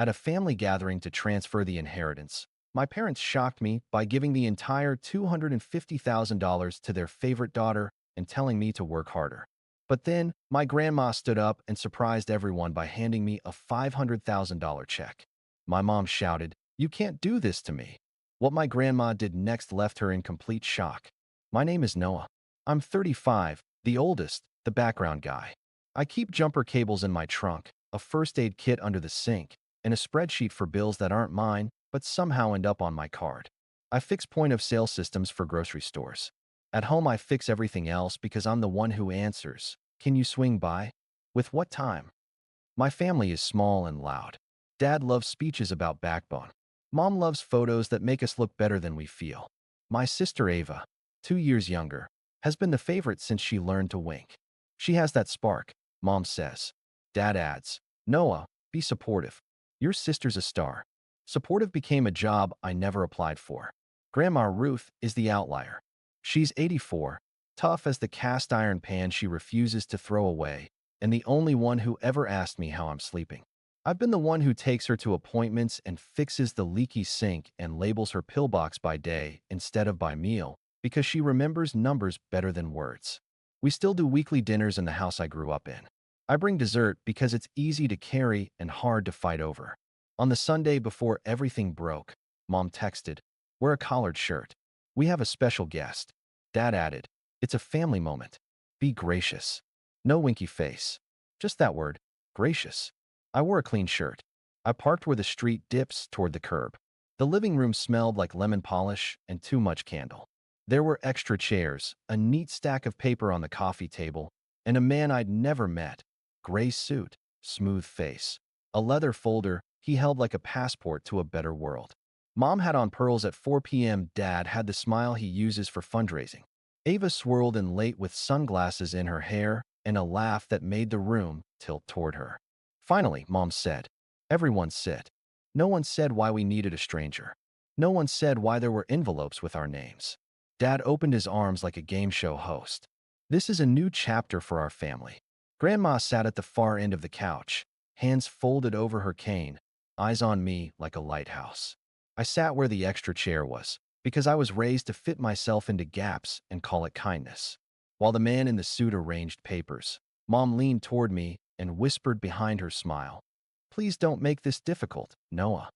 At a family gathering to transfer the inheritance, my parents shocked me by giving the entire $250,000 to their favorite daughter and telling me to work harder. But then, my grandma stood up and surprised everyone by handing me a $500,000 check. My mom shouted, "You can't do this to me." What my grandma did next left her in complete shock. My name is Noah. I'm 35, the oldest, the background guy. I keep jumper cables in my trunk, a first aid kit under the sink, and a spreadsheet for bills that aren't mine but somehow end up on my card. I fix point-of-sale systems for grocery stores. At home, I fix everything else because I'm the one who answers. Can you swing by? With what time? My family is small and loud. Dad loves speeches about backbone. Mom loves photos that make us look better than we feel. My sister Ava, 2 years younger, has been the favorite since she learned to wink. She has that spark, Mom says. Dad adds, "Noah, be supportive. Your sister's a star." Supportive became a job I never applied for. Grandma Ruth is the outlier. She's 84, tough as the cast iron pan she refuses to throw away, and the only one who ever asked me how I'm sleeping. I've been the one who takes her to appointments and fixes the leaky sink and labels her pillbox by day instead of by meal because she remembers numbers better than words. We still do weekly dinners in the house I grew up in. I bring dessert because it's easy to carry and hard to fight over. On the Sunday before everything broke, Mom texted, "Wear a collared shirt. We have a special guest." Dad added, "It's a family moment. Be gracious." No winky face. Just that word, gracious. I wore a clean shirt. I parked where the street dips toward the curb. The living room smelled like lemon polish and too much candle. There were extra chairs, a neat stack of paper on the coffee table, and a man I'd never met. Gray suit, smooth face. A leather folder he held like a passport to a better world. Mom had on pearls at 4 p.m. Dad had the smile he uses for fundraising. Ava swirled in late with sunglasses in her hair and a laugh that made the room tilt toward her. Finally, Mom said, "Everyone sit." No one said why we needed a stranger. No one said why there were envelopes with our names. Dad opened his arms like a game show host. "This is a new chapter for our family." Grandma sat at the far end of the couch, hands folded over her cane, eyes on me like a lighthouse. I sat where the extra chair was, because I was raised to fit myself into gaps and call it kindness. While the man in the suit arranged papers, Mom leaned toward me and whispered behind her smile, "Please don't make this difficult, Noah."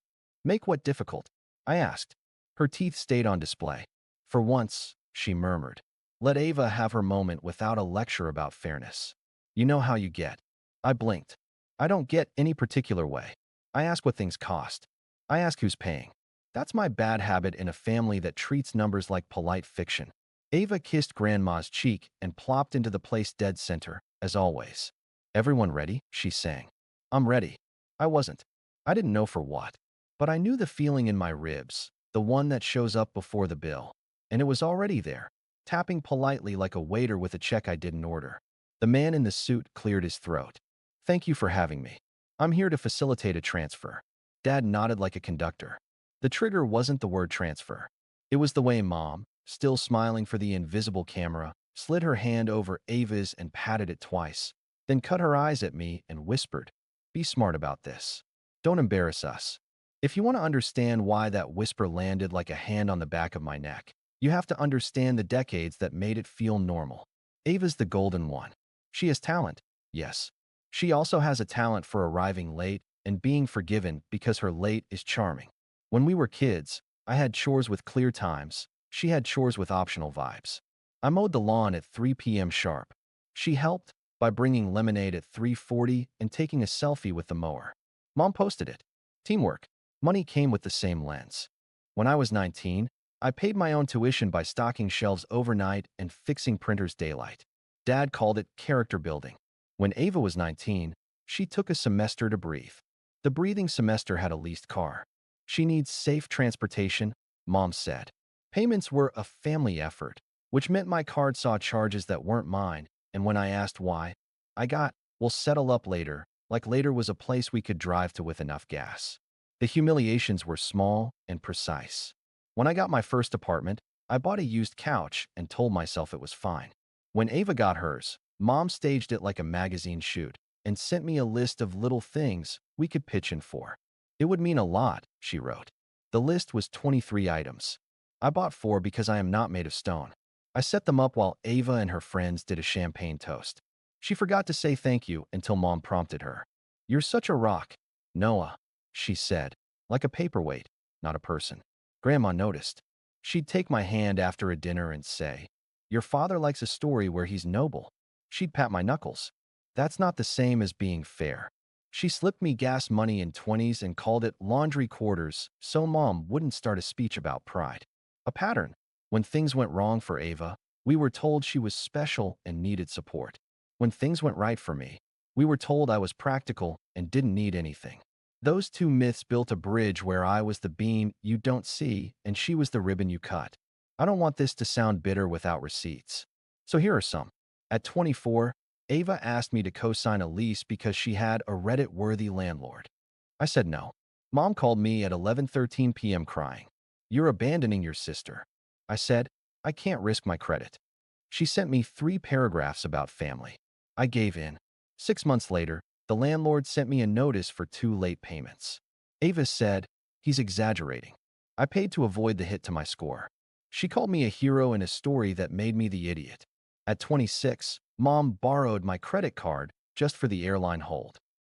"Make what difficult?" I asked. Her teeth stayed on display. "For once," she murmured, "let Ava have her moment without a lecture about fairness. You know how you get." I blinked. I don't get any particular way. I ask what things cost. I ask who's paying. That's my bad habit in a family that treats numbers like polite fiction. Ava kissed Grandma's cheek and plopped into the place dead center, as always. "Everyone ready?" she sang. "I'm ready." I wasn't. I didn't know for what. But I knew the feeling in my ribs, the one that shows up before the bill. And it was already there, tapping politely like a waiter with a check I didn't order. The man in the suit cleared his throat. "Thank you for having me. I'm here to facilitate a transfer." Dad nodded like a conductor. The trigger wasn't the word transfer. It was the way Mom, still smiling for the invisible camera, slid her hand over Ava's and patted it twice, then cut her eyes at me and whispered, "Be smart about this. Don't embarrass us." If you want to understand why that whisper landed like a hand on the back of my neck, you have to understand the decades that made it feel normal. Ava's the golden one. She has talent, yes. She also has a talent for arriving late and being forgiven because her late is charming. When we were kids, I had chores with clear times. She had chores with optional vibes. I mowed the lawn at 3 p.m. sharp. She helped by bringing lemonade at 3:40 and taking a selfie with the mower. Mom posted it. Teamwork. Money came with the same lens. When I was 19, I paid my own tuition by stocking shelves overnight and fixing printers daylight. Dad called it character building. When Ava was 19, she took a semester to breathe. The breathing semester had a leased car. She needs safe transportation, Mom said. Payments were a family effort, which meant my card saw charges that weren't mine, and when I asked why, I got, "We'll settle up later," like later was a place we could drive to with enough gas. The humiliations were small and precise. When I got my first apartment, I bought a used couch and told myself it was fine. When Ava got hers, Mom staged it like a magazine shoot and sent me a list of little things we could pitch in for. It would mean a lot, she wrote. The list was 23 items. I bought 4 because I am not made of stone. I set them up while Ava and her friends did a champagne toast. She forgot to say thank you until Mom prompted her. You're such a rock, Noah, she said, like a paperweight, not a person. Grandma noticed. She'd take my hand after a dinner and say, your father likes a story where he's noble. She'd pat my knuckles. That's not the same as being fair. She slipped me gas money in 20s and called it laundry quarters so Mom wouldn't start a speech about pride. A pattern. When things went wrong for Ava, we were told she was special and needed support. When things went right for me, we were told I was practical and didn't need anything. Those two myths built a bridge where I was the beam you don't see and she was the ribbon you cut. I don't want this to sound bitter without receipts. So here are some. At 24, Ava asked me to co-sign a lease because she had a Reddit-worthy landlord. I said no. Mom called me at 11:13 p.m. crying. You're abandoning your sister. I said, I can't risk my credit. She sent me 3 paragraphs about family. I gave in. 6 months later, the landlord sent me a notice for 2 late payments. Ava said, he's exaggerating. I paid to avoid the hit to my score. She called me a hero in a story that made me the idiot. At 26, Mom borrowed my credit card just for the airline hold.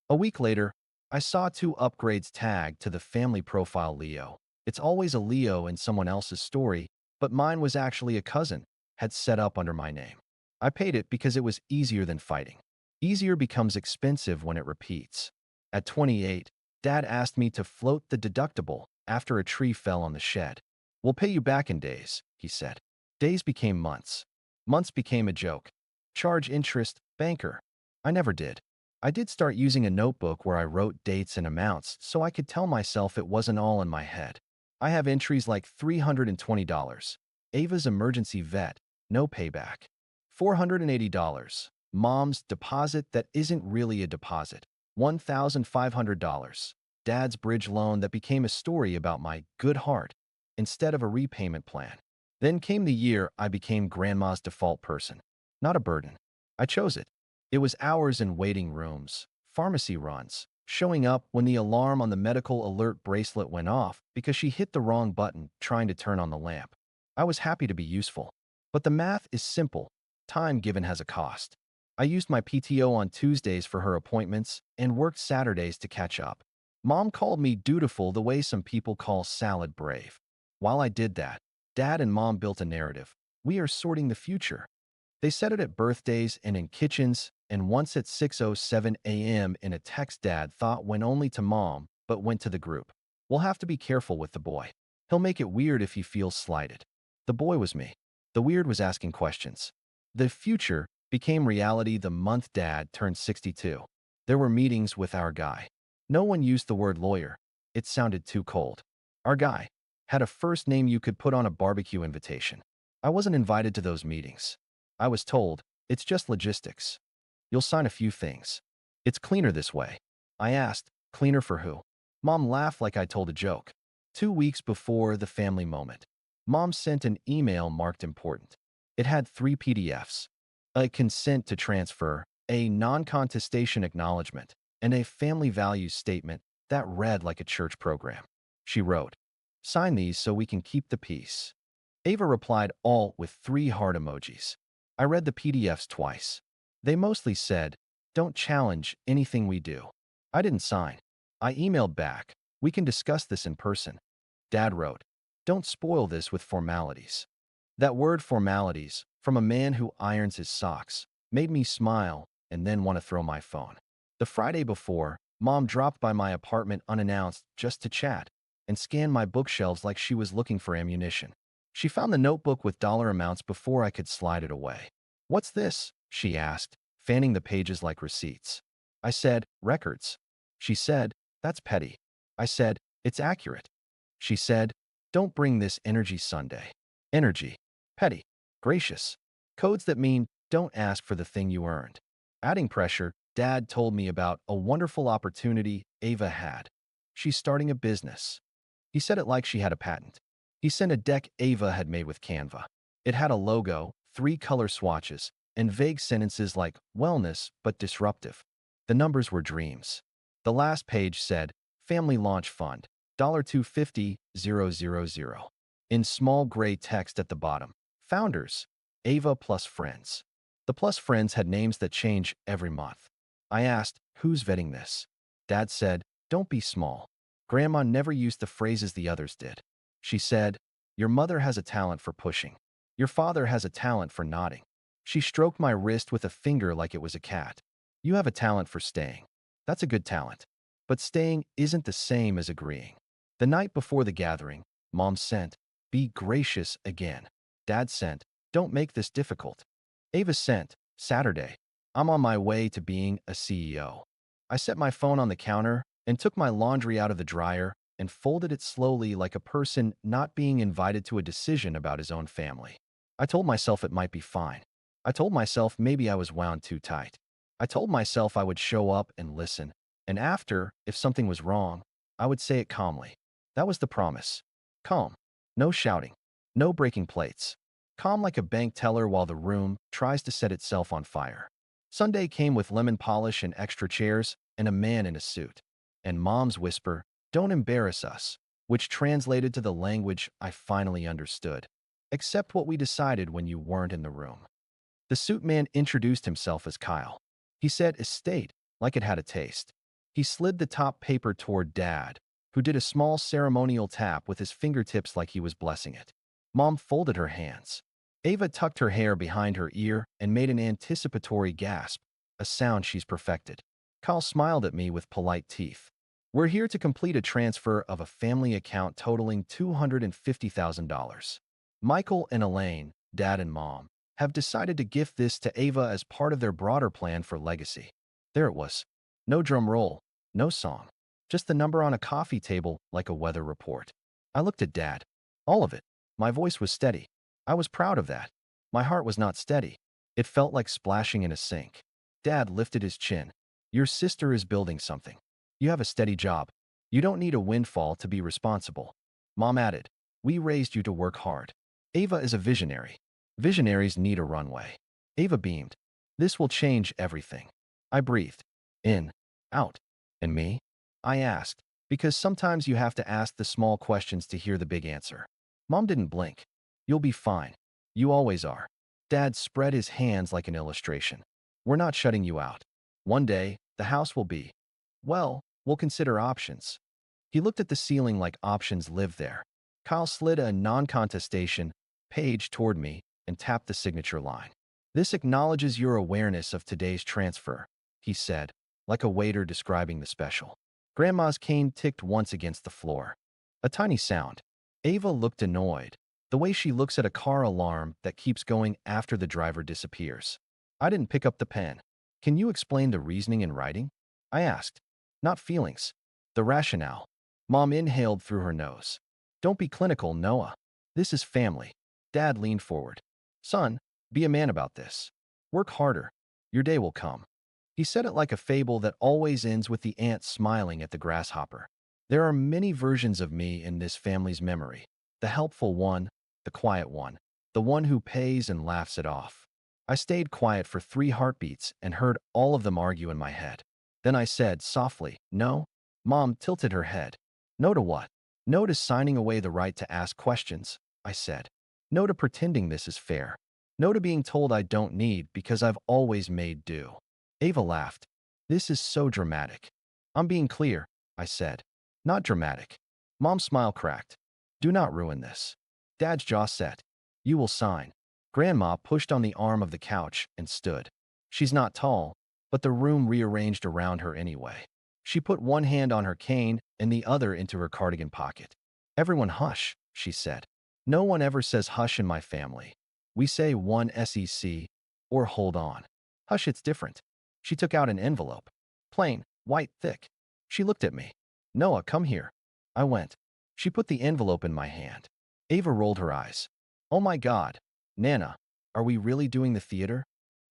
A week later, I saw 2 upgrades tagged to the family profile Leo. It's always a Leo in someone else's story, but mine was actually a cousin, had set up under my name. I paid it because it was easier than fighting. Easier becomes expensive when it repeats. At 28, Dad asked me to float the deductible after a tree fell on the shed. We'll pay you back in days, he said. Days became months. Months became a joke. Charge interest, banker. I never did. I did start using a notebook where I wrote dates and amounts so I could tell myself it wasn't all in my head. I have entries like $320. Ava's emergency vet, no payback. $480. Mom's deposit that isn't really a deposit. $1,500. Dad's bridge loan that became a story about my good heart instead of a repayment plan. Then came the year I became Grandma's default person. Not a burden. I chose it. It was hours in waiting rooms, pharmacy runs, showing up when the alarm on the medical alert bracelet went off because she hit the wrong button trying to turn on the lamp. I was happy to be useful. But the math is simple. Time given has a cost. I used my PTO on Tuesdays for her appointments and worked Saturdays to catch up. Mom called me dutiful the way some people call salad brave. While I did that, Dad and Mom built a narrative. We are sorting the future. They said it at birthdays and in kitchens, and once at 6:07 a.m. in a text Dad thought went only to Mom, but went to the group. We'll have to be careful with the boy. He'll make it weird if he feels slighted. The boy was me. The weird was asking questions. The future became reality the month Dad turned 62. There were meetings with our guy. No one used the word lawyer. It sounded too cold. Our guy had a first name you could put on a barbecue invitation. I wasn't invited to those meetings. I was told, it's just logistics. You'll sign a few things. It's cleaner this way. I asked, cleaner for who? Mom laughed like I told a joke. 2 weeks before the family moment, Mom sent an email marked important. It had 3 PDFs. A consent to transfer, a non-contestation acknowledgement, and a family values statement that read like a church program. She wrote, sign these so we can keep the peace. Ava replied all with 3 heart emojis. I read the PDFs twice. They mostly said, don't challenge anything we do. I didn't sign. I emailed back, we can discuss this in person. Dad wrote, don't spoil this with formalities. That word formalities, from a man who irons his socks, made me smile and then want to throw my phone. The Friday before, Mom dropped by my apartment unannounced just to chat and scan my bookshelves like she was looking for ammunition. She found the notebook with dollar amounts before I could slide it away. What's this? She asked, fanning the pages like receipts. I said, records. She said, that's petty. I said, it's accurate. She said, don't bring this energy Sunday. Energy. Petty. Gracious. Codes that mean don't ask for the thing you earned. Adding pressure, Dad told me about a wonderful opportunity Ava had. She's starting a business. He said it like she had a patent. He sent a deck Ava had made with Canva. It had a logo, 3 color swatches, and vague sentences like wellness but disruptive. The numbers were dreams. The last page said, Family Launch Fund, $250,000. In small gray text at the bottom. Founders, Ava plus friends. The plus friends had names that change every month. I asked, who's vetting this? Dad said, don't be small. Grandma never used the phrases the others did. She said, your mother has a talent for pushing. Your father has a talent for nodding. She stroked my wrist with a finger like it was a cat. You have a talent for staying. That's a good talent. But staying isn't the same as agreeing. The night before the gathering, Mom sent, be gracious again. Dad sent, don't make this difficult. Ava sent, Saturday, I'm on my way to being a CEO. I set my phone on the counter and took my laundry out of the dryer and folded it slowly like a person not being invited to a decision about his own family. I told myself it might be fine. I told myself maybe I was wound too tight. I told myself I would show up and listen, and after, if something was wrong, I would say it calmly. That was the promise. Calm. No shouting. No breaking plates. Calm like a bank teller while the room tries to set itself on fire. Sunday came with lemon polish and extra chairs and a man in a suit. And Mom's whisper, don't embarrass us, which translated to the language I finally understood. Accept what we decided when you weren't in the room. The suit man introduced himself as Kyle. He said estate, like it had a taste. He slid the top paper toward Dad, who did a small ceremonial tap with his fingertips like he was blessing it. Mom folded her hands. Ava tucked her hair behind her ear and made an anticipatory gasp, a sound she's perfected. Kyle smiled at me with polite teeth. We're here to complete a transfer of a family account totaling $250,000. Michael and Elaine, Dad and Mom, have decided to gift this to Ava as part of their broader plan for legacy. There it was. No drum roll, no song. Just the number on a coffee table like a weather report. I looked at Dad. All of it. My voice was steady. I was proud of that. My heart was not steady. It felt like splashing in a sink. Dad lifted his chin. Your sister is building something. You have a steady job. You don't need a windfall to be responsible. Mom added, we raised you to work hard. Ava is a visionary. Visionaries need a runway. Ava beamed. This will change everything. I breathed. In. Out. And me? I asked, because sometimes you have to ask the small questions to hear the big answer. Mom didn't blink. You'll be fine. You always are. Dad spread his hands like an illustration. We're not shutting you out. One day, the house will be. Well, we'll consider options. He looked at the ceiling like options lived there. Kyle slid a non-contestation page toward me and tapped the signature line. This acknowledges your awareness of today's transfer, he said, like a waiter describing the special. Grandma's cane ticked once against the floor. A tiny sound. Ava looked annoyed, the way she looks at a car alarm that keeps going after the driver disappears. I didn't pick up the pen. Can you explain the reasoning in writing? I asked. Not feelings. The rationale. Mom inhaled through her nose. Don't be clinical, Noah. This is family. Dad leaned forward. Son, be a man about this. Work harder. Your day will come. He said it like a fable that always ends with the ant smiling at the grasshopper. There are many versions of me in this family's memory. The helpful one, the quiet one, the one who pays and laughs it off. I stayed quiet for 3 heartbeats and heard all of them argue in my head. Then I said softly, no. Mom tilted her head. No to what? No to signing away the right to ask questions, I said. No to pretending this is fair. No to being told I don't need because I've always made do. Ava laughed. This is so dramatic. I'm being clear, I said. Not dramatic. Mom's smile cracked. Do not ruin this. Dad's jaw set. You will sign. Grandma pushed on the arm of the couch and stood. She's not tall, but the room rearranged around her anyway. She put one hand on her cane and the other into her cardigan pocket. Everyone hush, she said. No one ever says hush in my family. We say one SEC or hold on. Hush, it's different. She took out an envelope. Plain, white, thick. She looked at me. Noah, come here. I went. She put the envelope in my hand. Ava rolled her eyes. Oh my God. Nana, are we really doing the theater?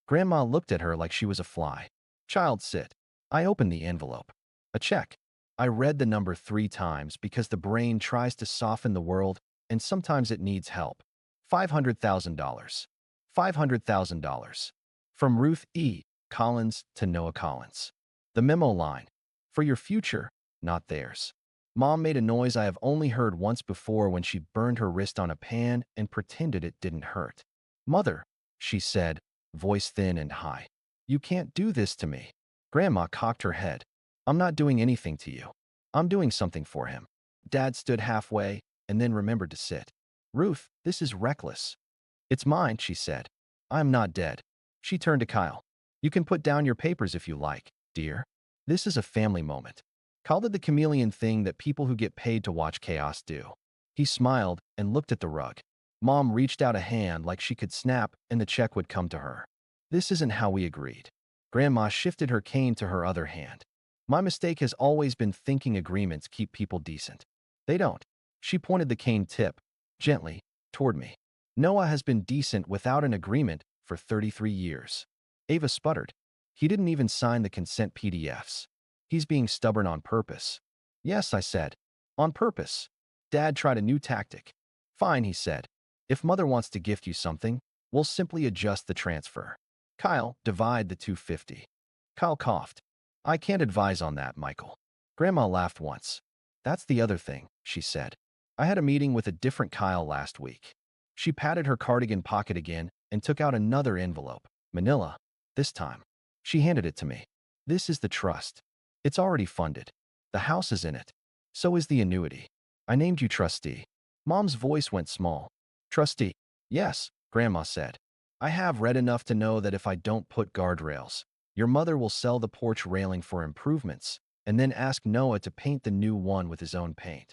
Grandma looked at her like she was a fly. Child, sit. I opened the envelope. A check. I read the number 3 times because the brain tries to soften the world and sometimes it needs help. $500,000. $500,000. From Ruth E. Collins to Noah Collins. The memo line. For your future, not theirs. Mom made a noise I have only heard once before when she burned her wrist on a pan and pretended it didn't hurt. Mother, she said, voice thin and high. You can't do this to me. Grandma cocked her head. I'm not doing anything to you. I'm doing something for him. Dad stood halfway and then remembered to sit. Ruth, this is reckless. It's mine, she said. I'm not dead. She turned to Kyle. You can put down your papers if you like, dear. This is a family moment. Kyle did the chameleon thing that people who get paid to watch chaos do. He smiled and looked at the rug. Mom reached out a hand like she could snap and the check would come to her. This isn't how we agreed. Grandma shifted her cane to her other hand. My mistake has always been thinking agreements keep people decent. They don't. She pointed the cane tip, gently, toward me. Noah has been decent without an agreement for 33 years. Ava sputtered. He didn't even sign the consent PDFs. He's being stubborn on purpose. Yes, I said. On purpose. Dad tried a new tactic. Fine, he said. If Mother wants to gift you something, we'll simply adjust the transfer. Kyle, divide the 250. Kyle coughed. I can't advise on that, Michael. Grandma laughed once. That's the other thing, she said. I had a meeting with a different Kyle last week. She patted her cardigan pocket again and took out another envelope. Manila. This time. She handed it to me. This is the trust. It's already funded. The house is in it. So is the annuity. I named you trustee. Mom's voice went small. Trustee. Yes, Grandma said. I have read enough to know that if I don't put guardrails, your mother will sell the porch railing for improvements and then ask Noah to paint the new one with his own paint.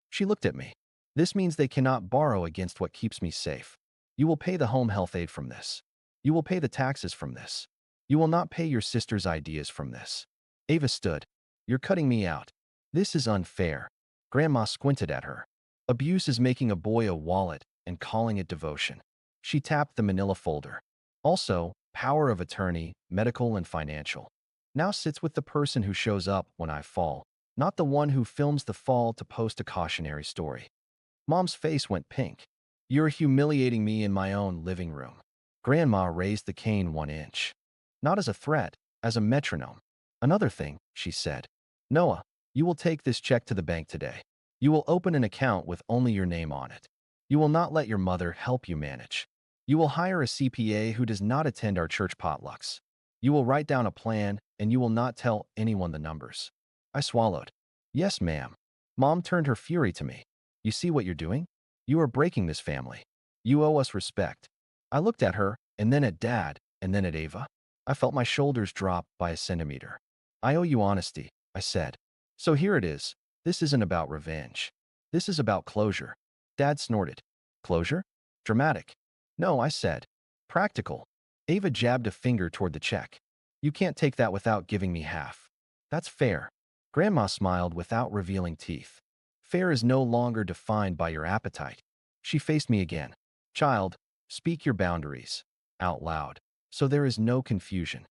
She looked at me. This means they cannot borrow against what keeps me safe. You will pay the home health aid from this. You will pay the taxes from this. You will not pay your sister's ideas from this. Ava stood. You're cutting me out. This is unfair. Grandma squinted at her. Abuse is making a boy a wallet and calling it devotion. She tapped the manila folder. Also, power of attorney, medical and financial. Now sits with the person who shows up when I fall, not the one who films the fall to post a cautionary story. Mom's face went pink. You're humiliating me in my own living room. Grandma raised the cane 1 inch. Not as a threat, as a metronome. Another thing, she said. Noah, you will take this check to the bank today. You will open an account with only your name on it. You will not let your mother help you manage. You will hire a CPA who does not attend our church potlucks. You will write down a plan, and you will not tell anyone the numbers. I swallowed. Yes, ma'am. Mom turned her fury to me. You see what you're doing? You are breaking this family. You owe us respect. I looked at her, and then at Dad, and then at Ava. I felt my shoulders drop by a centimeter. I owe you honesty, I said. So here it is. This isn't about revenge. This is about closure. Dad snorted. Closure? Dramatic. No, I said. Practical. Ava jabbed a finger toward the check. You can't take that without giving me half. That's fair. Grandma smiled without revealing teeth. Fair is no longer defined by your appetite. She faced me again. Child, speak your boundaries. Out loud. So there is no confusion.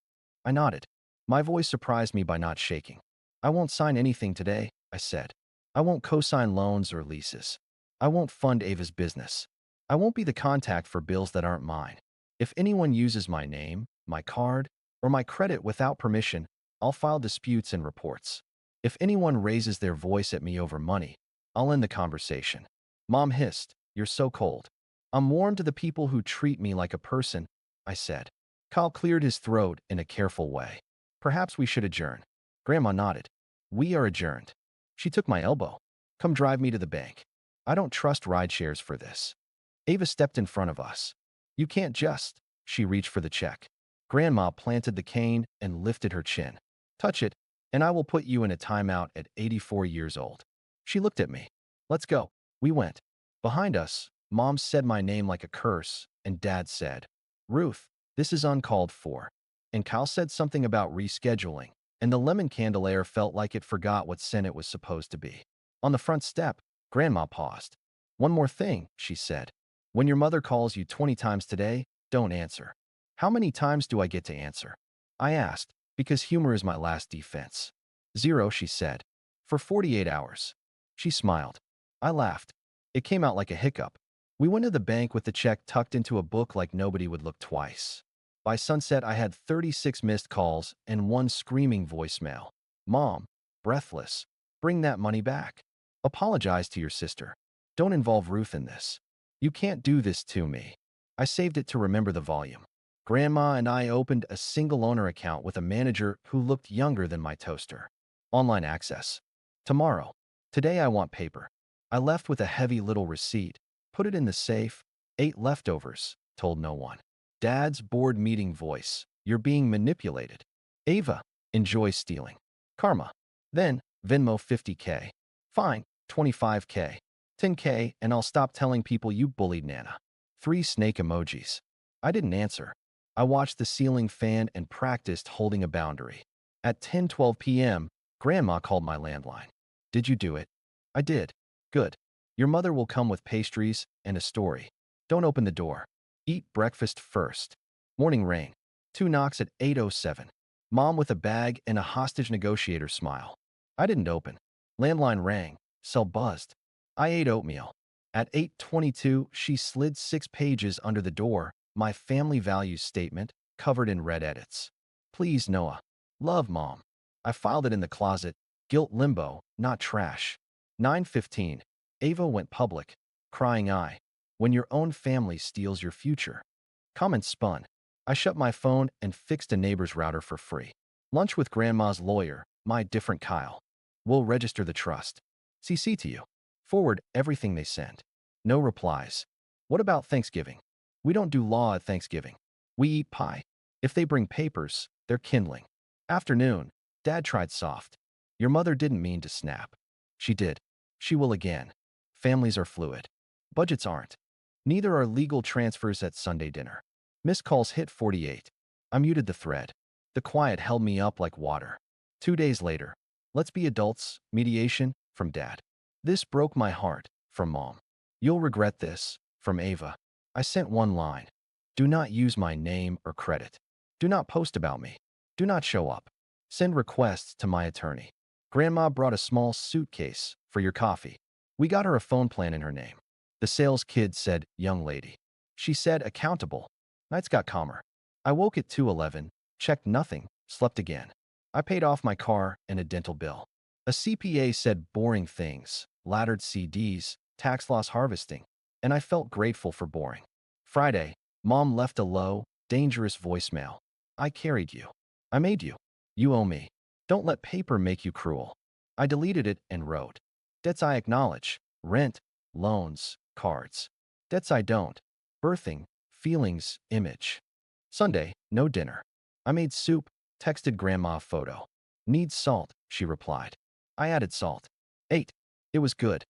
I nodded. My voice surprised me by not shaking. I won't sign anything today, I said. I won't co-sign loans or leases. I won't fund Ava's business. I won't be the contact for bills that aren't mine. If anyone uses my name, my card, or my credit without permission, I'll file disputes and reports. If anyone raises their voice at me over money, I'll end the conversation. Mom hissed, You're so cold. I'm warm to the people who treat me like a person, I said. Kyle cleared his throat in a careful way. Perhaps we should adjourn. Grandma nodded. We are adjourned. She took my elbow. Come drive me to the bank. I don't trust rideshares for this. Ava stepped in front of us. You can't just. She reached for the check. Grandma planted the cane and lifted her chin. Touch it, and I will put you in a timeout at 84 years old. She looked at me. Let's go. We went. Behind us, Mom said my name like a curse, and Dad said, Ruth, this is uncalled for. And Kyle said something about rescheduling, and the lemon candelier felt like it forgot what scent it was supposed to be. On the front step, Grandma paused. One more thing, she said. When your mother calls you 20 times today, don't answer. How many times do I get to answer? I asked, because humor is my last defense. 0, she said. For 48 hours. She smiled. I laughed. It came out like a hiccup. We went to the bank with the check tucked into a book like nobody would look twice. By sunset, I had 36 missed calls and 1 screaming voicemail. Mom, breathless. Bring that money back. Apologize to your sister. Don't involve Ruth in this. You can't do this to me. I saved it to remember the volume. Grandma and I opened a single-owner account with a manager who looked younger than my toaster. Online access. Tomorrow. Today I want paper. I left with a heavy little receipt, put it in the safe, ate leftovers, told no one. Dad's board meeting voice. You're being manipulated. Ava. Enjoy stealing. Karma. Then, Venmo 50K. Fine, 25K. 10K, and I'll stop telling people you bullied Nana. 3 snake emojis. I didn't answer. I watched the ceiling fan and practiced holding a boundary. At 10:12 p.m., Grandma called my landline. Did you do it? I did. Good. Your mother will come with pastries and a story. Don't open the door. Eat breakfast first. Morning rain. 2 knocks at 8:07. Mom with a bag and a hostage negotiator smile. I didn't open. Landline rang. Cell buzzed. I ate oatmeal. At 8:22, she slid 6 pages under the door, my family values statement, covered in red edits. Please, Noah. Love, Mom. I filed it in the closet. Guilt limbo, not trash. 9:15. Ava went public. Crying eye. When your own family steals your future. Comments spun. I shut my phone and fixed a neighbor's router for free. Lunch with Grandma's lawyer, my different Kyle. We'll register the trust. CC to you. Forward everything they send. No replies. What about Thanksgiving? We don't do law at Thanksgiving. We eat pie. If they bring papers, they're kindling. Afternoon. Dad tried soft. Your mother didn't mean to snap. She did. She will again. Families are fluid. Budgets aren't. Neither are legal transfers at Sunday dinner. Missed calls hit 48. I muted the thread. The quiet held me up like water. 2 days later. Let's be adults. Mediation from Dad. This broke my heart from Mom. You'll regret this from Ava. I sent one line. Do not use my name or credit. Do not post about me. Do not show up. Send requests to my attorney. Grandma brought a small suitcase for your coffee. We got her a phone plan in her name. The sales kid said, young lady. She said, accountable. Nights got calmer. I woke at 2:11, checked nothing, slept again. I paid off my car and a dental bill. A CPA said boring things, laddered CDs, tax loss harvesting, and I felt grateful for boring. Friday, Mom left a low, dangerous voicemail. I carried you. I made you. You owe me. Don't let paper make you cruel. I deleted it and wrote. Debts I acknowledge. Rent, loans, cards. Debts I don't. Birthing, feelings, image. Sunday, no dinner. I made soup, texted Grandma a photo. Needs salt, she replied. I added salt. 8. It was good.